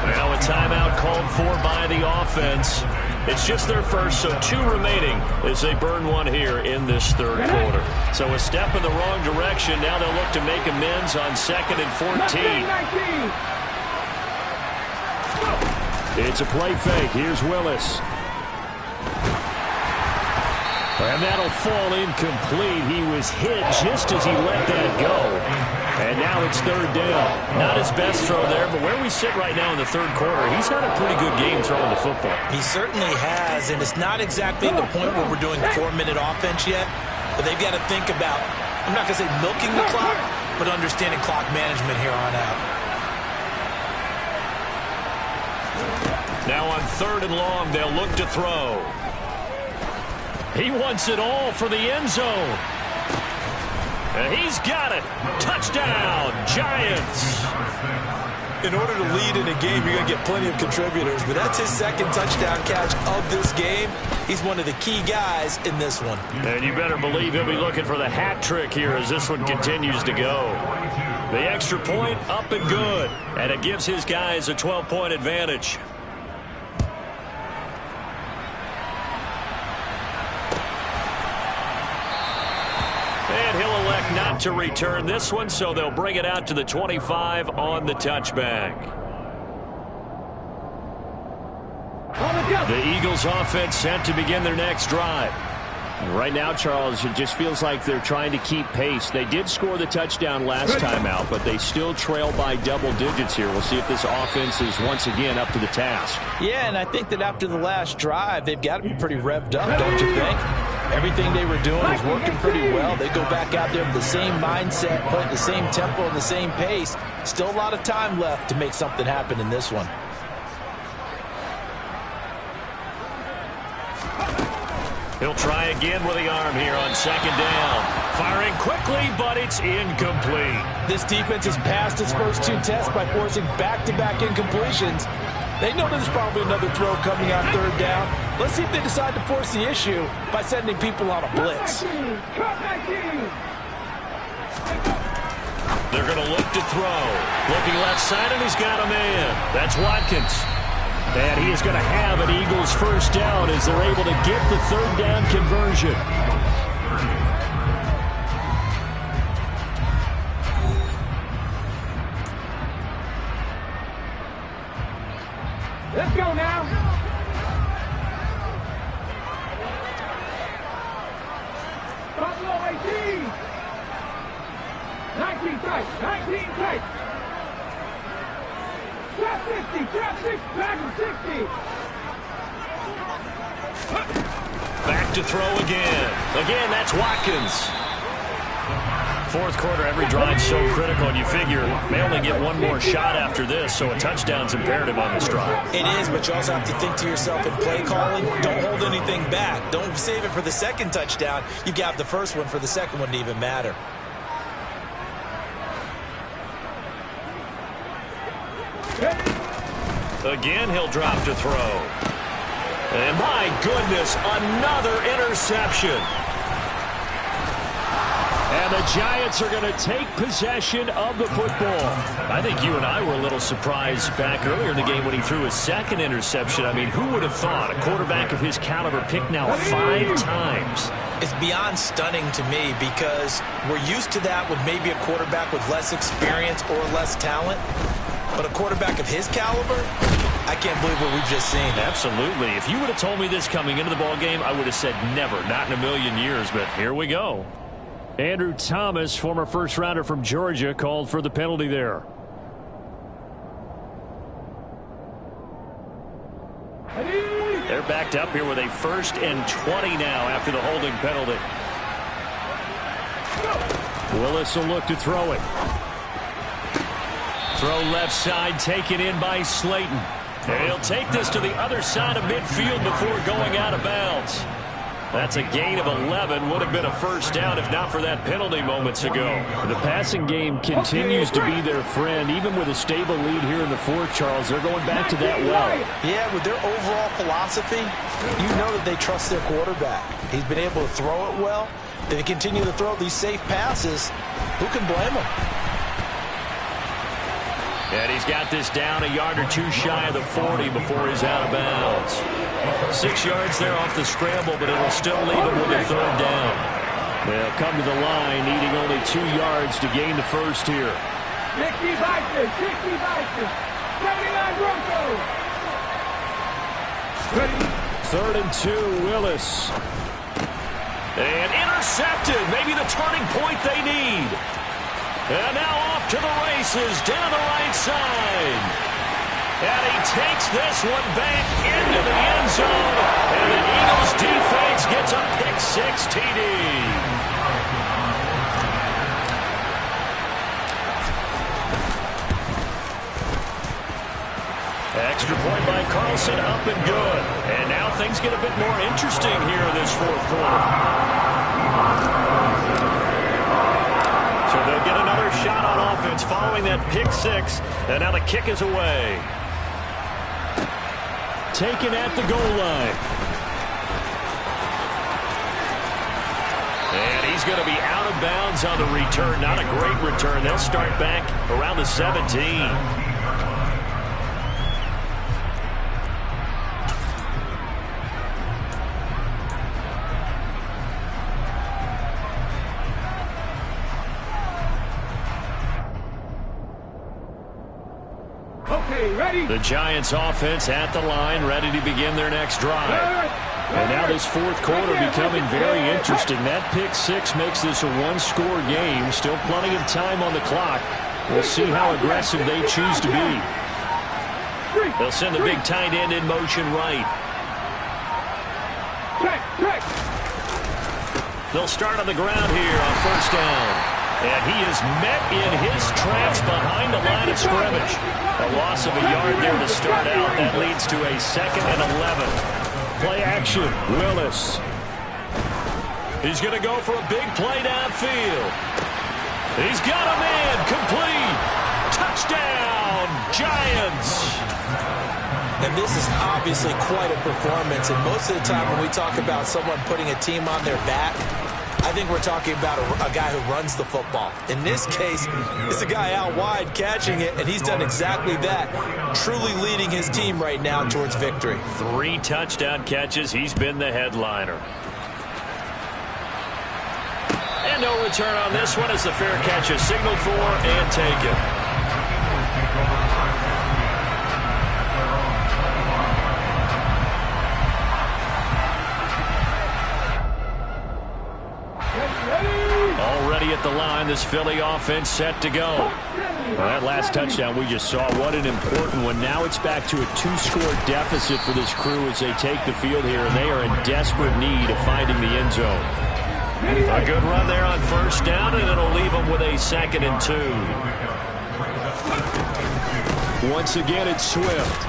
S3: Now a timeout called for by the offense. It's just their first, so 2 remaining as they burn one here in this third quarter. So a step in the wrong direction. Now they'll look to make amends on 2nd and 14. It's a play fake. Here's Willis. And that'll fall incomplete. He was hit just as he let that go. And now it's 3rd down. Not his best throw there, but where we sit right now in the third quarter, he's had a pretty good game throwing the football.
S5: He certainly has, and it's not exactly the point where we're doing 4-minute offense yet, but they've got to think about, I'm not going to say milking the clock, but understanding clock management here on out.
S3: Now on 3rd and long, they'll look to throw. He wants it all for the end zone. And he's got it. Touchdown, Giants.
S5: In order to lead in a game, you're going to get plenty of contributors, but that's his 2nd touchdown catch of this game. He's one of the key guys in this one.
S3: And you better believe he'll be looking for the hat trick here as this one continues to go. The extra point up and good, and it gives his guys a 12-point advantage. And he'll elect not to return this one, so they'll bring it out to the 25 on the touchback. The Eagles offense set to begin their next drive. Right now, Charles, it just feels like they're trying to keep pace. They did score the touchdown last time out, but they still trail by double digits here. We'll see if this offense is once again up to the task.
S5: Yeah, and I think that after the last drive, they've got to be pretty revved up, don't you think? Everything they were doing was working pretty well. They go back out there with the same mindset, put the same tempo and the same pace. Still a lot of time left to make something happen in this one.
S3: He'll try again with the arm here on 2nd down. Firing quickly, but it's incomplete.
S5: This defense has passed its first 2 tests by forcing back-to-back incompletions. They know there's probably another throw coming on 3rd down. Let's see if they decide to force the issue by sending people on a blitz.
S3: They're going to look to throw. Looking left side, and he's got a man. That's Watkins. And he is going to have an Eagles first down as they're able to get the 3rd down conversion.
S6: Let's go now. Buffalo 18. 19 tight. 19 tight. Trap 60. Trap 6. Back to 60.
S3: Back to throw again. Again, that's Watkins.
S4: Fourth quarter, every drive so critical, and you figure they only get one more shot after this, so a touchdown's imperative on this drive.
S5: It is, but you also have to think to yourself in play calling, don't hold anything back. Don't save it for the second touchdown. You got the first one for the second one to even matter.
S4: Again, he'll drop to throw. And my goodness, another interception. And the Giants are going to take possession of the football. I think you and I were a little surprised back earlier in the game when he threw his second interception. I mean, who would have thought a quarterback of his caliber picked now 5 times?
S5: It's beyond stunning to me because we're used to that with maybe a quarterback with less experience or less talent. But a quarterback of his caliber, I can't believe what we've just seen.
S4: Absolutely. If you would have told me this coming into the ball game, I would have said never, not in a million years. But here we go. Andrew Thomas, former first-rounder from Georgia, called for the penalty there. They're backed up here with a 1st and 20 now after the holding penalty. Willis will look to throw it. Throw left side, taken in by Slayton. And he'll take this to the other side of midfield before going out of bounds. That's a gain of 11. Would have been a first down if not for that penalty moments ago. The passing game continues to be their friend. Even with a stable lead here in the fourth, Charles, they're going back to that well.
S5: Yeah, with their overall philosophy, you know that they trust their quarterback. He's been able to throw it well. If they continue to throw these safe passes, who can blame them?
S4: And he's got this down a yard or 2 shy of the 40 before he's out of bounds. 6 yards there off the scramble, but it'll still leave him with a 3rd down. They'll come to the line, needing only 2 yards to gain the first here.
S6: 60 Vikings, 79 Broncos.
S4: 3rd and 2, Willis. And intercepted, maybe the turning point they need. And now off to the races, down the right side. And he takes this one back into the end zone. And the Eagles defense gets a pick-6 TD. Extra point by Carlson, up and good. And now things get a bit more interesting here in this fourth quarter. So they'll get another shot on offense following that pick-6. And now the kick is away. Taken at the goal line. And he's going to be out of bounds on the return. Not a great return. They'll start back around the 17. The Giants offense at the line, ready to begin their next drive. And now this fourth quarter becoming very interesting. That pick-6 makes this a 1-score game. Still plenty of time on the clock. We'll see how aggressive they choose to be. They'll send the big tight end in motion right. They'll start on the ground here on 1st down. And he is met in his tracks behind the line of scrimmage. A loss of a yard there to start out. That leads to a 2nd and 11. Play action, Willis. He's going to go for a big play downfield. He's got a man, complete. Touchdown, Giants.
S5: And this is obviously quite a performance. And most of the time when we talk about someone putting a team on their back, I think we're talking about a guy who runs the football. In this case, it's a guy out wide catching it, and he's done exactly that, truly leading his team right now towards victory.
S4: 3 touchdown catches. He's been the headliner. And no return on this one as the fair catch is signaled for and taken. Already at the line, this Philly offense set to go. Well, that last touchdown we just saw, what an important one. Now it's back to a 2-score deficit for this crew as they take the field here, and they are in desperate need of finding the end zone.
S3: A good run there on first down, and it'll leave them with a 2nd and 2. Once again, it's Swift.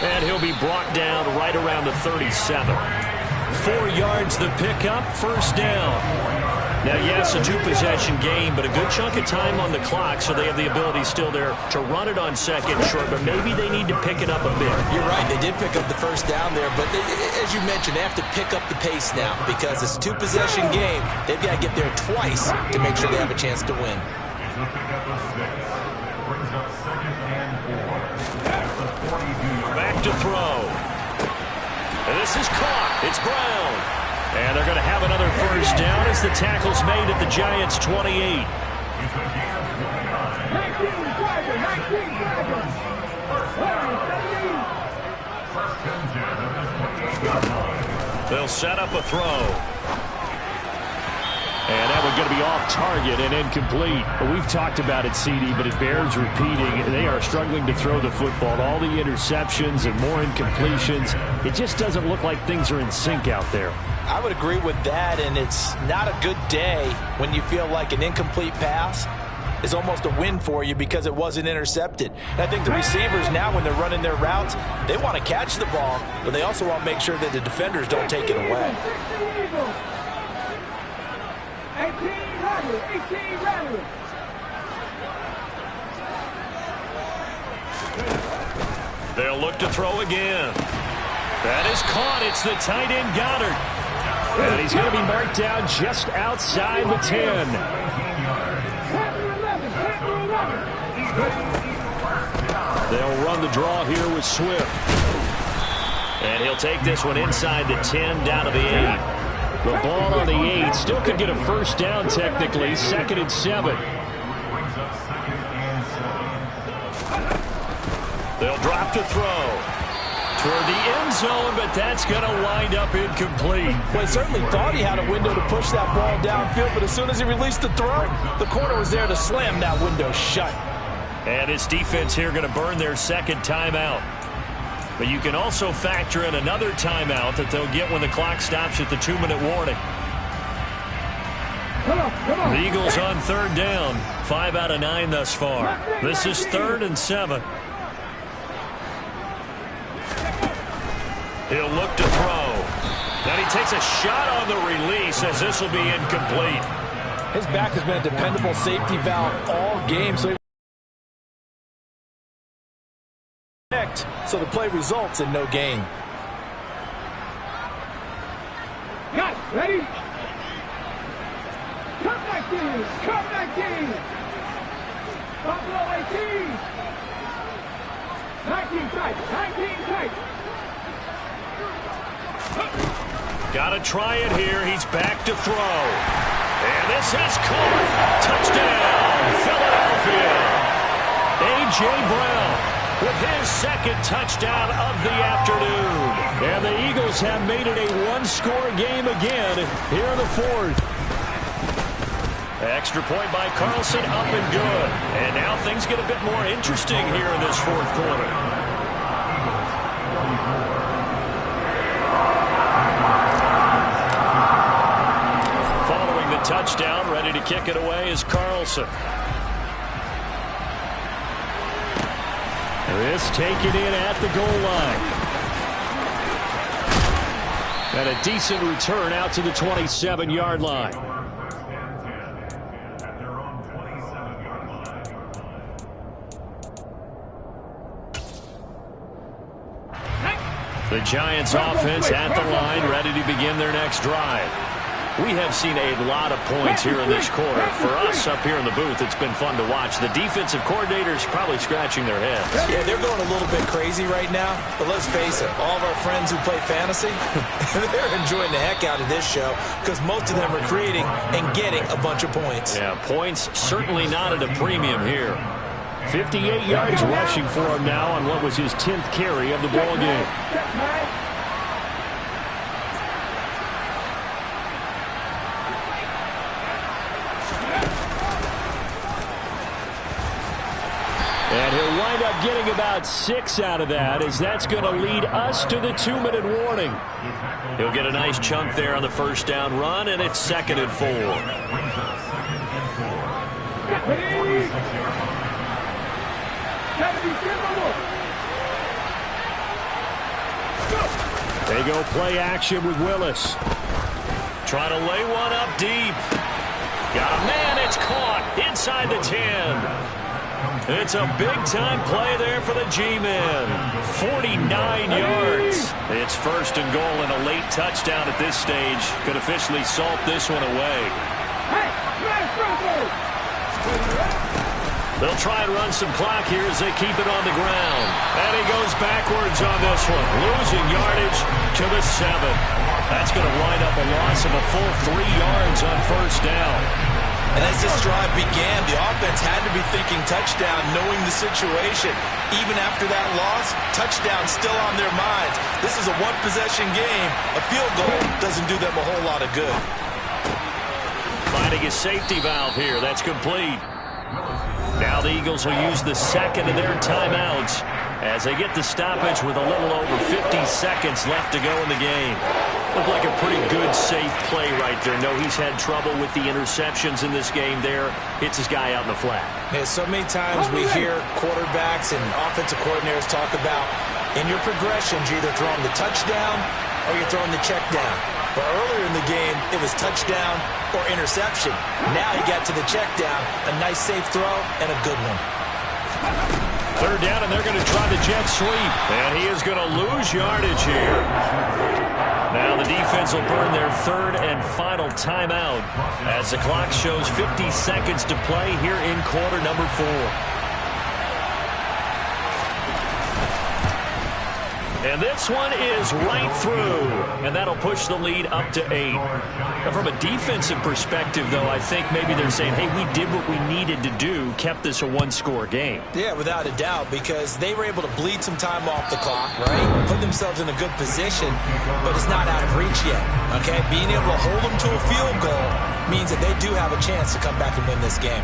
S3: And he'll be brought down right around the 37. 4 yards the pickup, first down. Now, yes, a 2-possession game, but a good chunk of time on the clock, so they have the ability still there to run it on 2nd short, but maybe they need to pick it up a bit.
S5: You're right. They did pick up the first down there, but as you mentioned, they have to pick up the pace now because it's a 2-possession game. They've got to get there twice to make sure they have a chance to win.
S3: Back to throw. And this is caught. It's Brown. And they're going to have another first down as the tackle's made at the Giants' 28. They'll set up a throw. And that one's going to be off target and incomplete.
S4: We've talked about it, CD, but it bears repeating. They are struggling to throw the football. All the interceptions and more incompletions. It just doesn't look like things are in sync out there.
S5: I would agree with that, and it's not a good day when you feel like an incomplete pass is almost a win for you because it wasn't intercepted. And I think the receivers now, when they're running their routes, they want to catch the ball, but they also want to make sure that the defenders don't take it away.
S6: 18 rather.
S3: They'll look to throw again. That is caught. It's the tight end Goddard.
S4: And he's going to be marked down just outside the 10.
S3: They'll run the draw here with Swift. And he'll take this one inside the 10 down to the 8.
S4: The ball on the 8 still could get a first down technically. 2nd and 7.
S3: They'll drop to throw. Toward the end zone, but that's going to wind up incomplete.
S5: Well, he certainly thought he had a window to push that ball downfield, but as soon as he released the throw, the corner was there to slam that window shut.
S3: And this defense here going to burn their 2nd timeout. But you can also factor in another timeout that they'll get when the clock stops at the 2-minute warning. The Eagles on 3rd down. 5 out of 9 thus far. This is 3rd and 7. He'll look to throw. Then he takes a shot on the release as this will be incomplete.
S5: His back has been a dependable safety valve all game, so the play results in no gain.
S6: Got ready. Come back in. Come back in. Buffalo 18. 19 tight. 19 tight.
S3: Got to try it here. He's back to throw. And this is caught. Touchdown, Philadelphia. A.J. Brown with his 2nd touchdown of the afternoon.
S4: And the Eagles have made it a 1-score game again here in the 4th.
S3: Extra point by Carlson, up and good. And now things get a bit more interesting here in this 4th quarter. Touchdown, ready to kick it away is Carlson.
S4: This taken in at the goal line. And a decent return out to the 27-yard line.
S3: The Giants offense at the line, ready to begin their next drive. We have seen a lot of points here in this quarter. For us up here in the booth, it's been fun to watch. The defensive coordinators probably scratching their heads.
S5: Yeah, they're going a little bit crazy right now. But let's face it, all of our friends who play fantasy, they're enjoying the heck out of this show because most of them are creating and getting a bunch of points.
S3: Yeah, points certainly not at a premium here.
S4: 58 yards rushing for him now on what was his 10th carry of the ball game.
S3: And he'll
S4: wind up getting about 6 out of that, as that's going to lead us to the 2-minute warning.
S3: He'll get a nice chunk there on the first down run, and it's 2nd and 4.
S4: They go play action with Willis.
S3: Trying to lay one up deep. Got a man, it's caught inside the 10. It's a big-time play there for the G-men. 49 yards. It's 1st and goal and a late touchdown at this stage. Could officially salt this one away. They'll try and run some clock here as they keep it on the ground. And he goes backwards on this one, losing yardage to the 7. That's going to wind up a loss of a full 3 yards on 1st down.
S5: And as this drive began, the offense had to be thinking touchdown, knowing the situation. Even after that loss, touchdown still on their minds. This is a one-possession game. A field goal doesn't do them a whole lot of good.
S3: Finding a safety valve here. That's complete. Now the Eagles will use the 2nd of their timeouts as they get the stoppage with a little over 50 seconds left to go in the game. Looked like a pretty good, safe play right there. No, he's had trouble with the interceptions in this game there. Hits his guy out in the flat.
S5: Yeah, so many times we hear quarterbacks and offensive coordinators talk about in your progressions, you're either throwing the touchdown or you're throwing the check down. But earlier in the game, it was touchdown or interception. Now he got to the check down, a nice safe throw, and a good one.
S3: 3rd down, and they're going to try the jet sweep. And he is going to lose yardage here. Now the defense will burn their 3rd and final timeout as the clock shows 50 seconds to play here in quarter number 4. And this one is right through, and that'll push the lead up to 8. Now, from a defensive perspective, though, I think maybe they're saying, hey, we did what we needed to do, kept this a one-score game.
S5: Yeah, without a doubt, because they were able to bleed some time off the clock, right? Put themselves in a good position, but it's not out of reach yet, okay? Being able to hold them to a field goal means that they do have a chance to come back and win this game.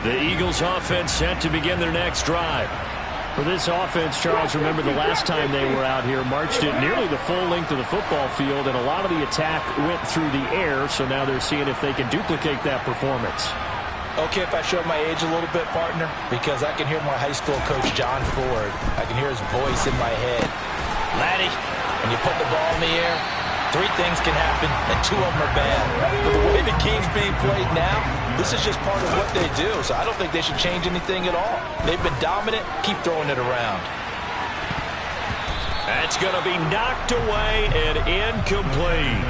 S3: The Eagles offense set to begin their next drive.
S4: For this offense, Charles, remember the last time they were out here, marched it nearly the full length of the football field, and a lot of the attack went through the air, so now they're seeing if they can duplicate that performance.
S5: Okay, if I show my age a little bit, partner, because I can hear my high school coach, John Ford. I can hear his voice in my head. Laddie, when you put the ball in the air, 3 things can happen, and 2 of them are bad. But the way the game's being played now, this is just part of what they do, so I don't think they should change anything at all. They've been dominant. Keep throwing it around.
S3: That's going to be knocked away and incomplete.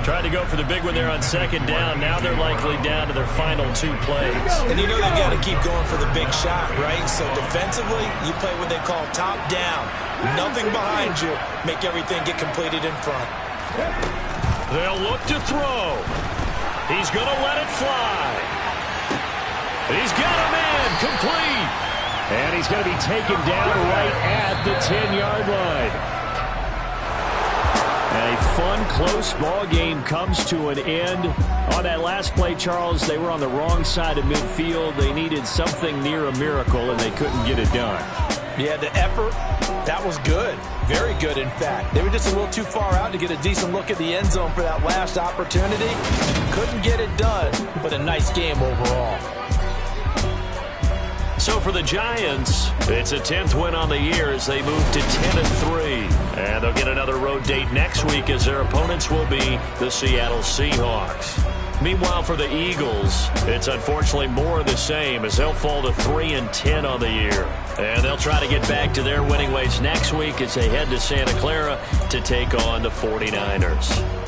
S3: Tried to go for the big one there on 2nd down. Now they're likely down to their final 2 plays.
S5: And you know they've got to keep going for the big shot, right? So defensively, you play what they call top down. Nothing behind you. Make everything get completed in front.
S3: They'll look to throw. He's going to let it fly. He's got a man complete.
S4: And he's going to be taken down right at the 10-yard line. And a fun, close ball game comes to an end. On that last play, Charles, they were on the wrong side of midfield. They needed something near a miracle, and they couldn't get it done.
S5: Yeah, the effort, that was good. Very good, in fact. They were just a little too far out to get a decent look at the end zone for that last opportunity. Couldn't get it done, but a nice game overall.
S3: So for the Giants, it's a 10th win on the year as they move to 10-3. And they'll get another road date next week as their opponents will be the Seattle Seahawks. Meanwhile, for the Eagles, it's unfortunately more of the same as they'll fall to 3-10 on the year. And they'll try to get back to their winning ways next week as they head to Santa Clara to take on the 49ers.